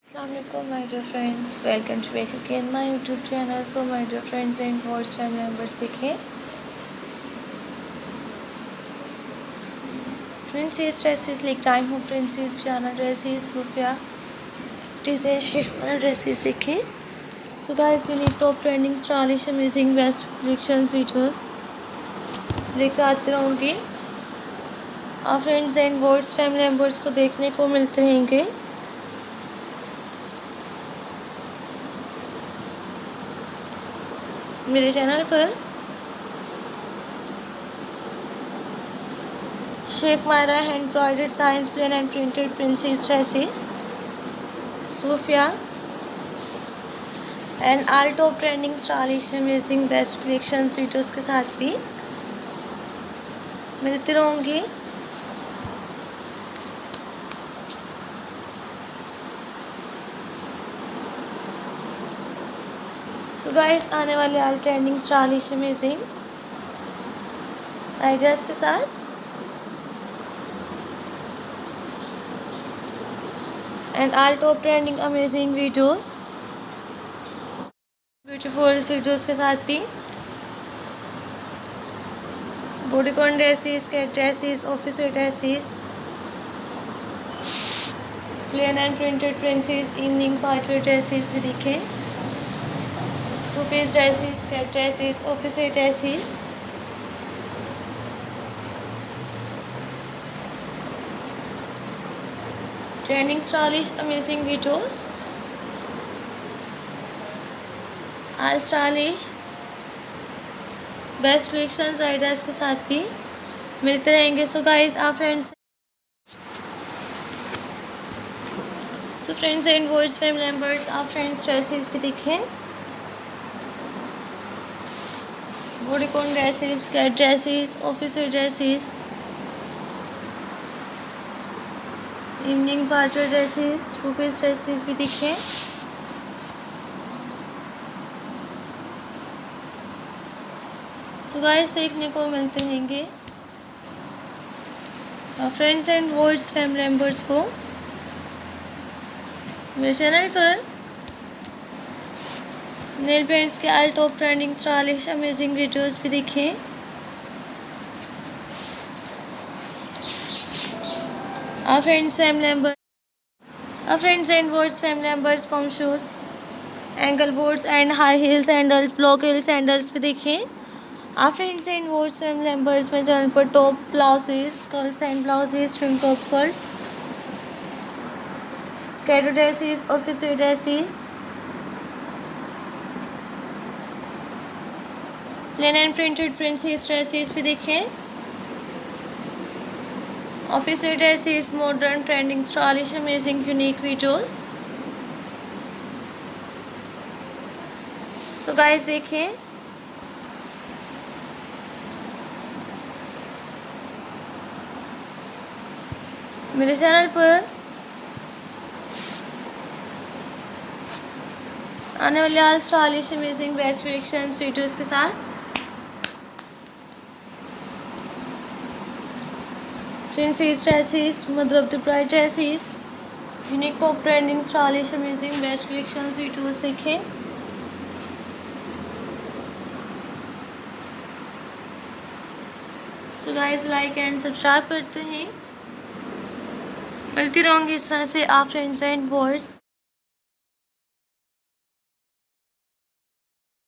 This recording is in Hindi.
Assalamualaikum my dear friends, welcome to back again my YouTube channel. So my dear friends and viewers family members, देखिए प्रिंसेस ड्रेसेस लेकर आई हूँ। प्रिंसेस जाना ड्रेसेस, सूफिया डिज़ाइन शेप वाला ड्रेसेस देखिए। So guys unique top trending stylish amazing best collections videos लेकर आते रहूँगी। आप friends and viewers family members को देखने को मिलते रहेंगे। मेरे चैनल पर शेफ मायरा हैंड एम्ब्रॉयडर्ड साइंस plain and printed princess dresses, सूफिया and all top trending stylish amazing best collection videos के साथ भी मिलती रहूँगी। सो गाइस आने वाले all trending stylish amazing ideas के साथ and all top trending amazing videos beautiful videos के साथ भी bodycon dresses, cat dresses, office wear dresses, plain and printed princess, evening party wear dresses भी दिखे, two piece dresses, cat dresses, office wear dresses, trending stylish amazing videos, all stylish best collections ideas के साथ भी मिलते रहेंगे। सो गाइस आप friends and viewers family members आप फ्रेंड्स ड्रेसेस भी देखें, bodycon dresses, cat dresses, office wear dresses, evening party dresses, two piece dresses भी दिखें। सो गाइस देखने को मिलते रहेंगे friends and viewers family members को मेरे चैनल पर नेल पेंट्स के all top trending stylish amazing videos भी देखें। our friends and words family members pump shoes, ankle boards and high heel sandals, block heel sandals भी देखें। our friends and words family members मेरे चैनल पर top blouses, skirts and blouses, string top skirts, scatter dresses, office wear dresses, plain and printed princess dresses भी देखें, office wear dresses, modern trending stylish amazing unique videos. So guys देखें मेरे चैनल पर आने वाले all stylish amazing best collection videos के साथ princess dresses, mother of the bride dresses, unique top trending stylish amazing best collection videos देखें। So guys like and subscribe करते हैं। मिलती रहूँगी इस तरह से आप फ्रेंड्स एंड व्यूअर्स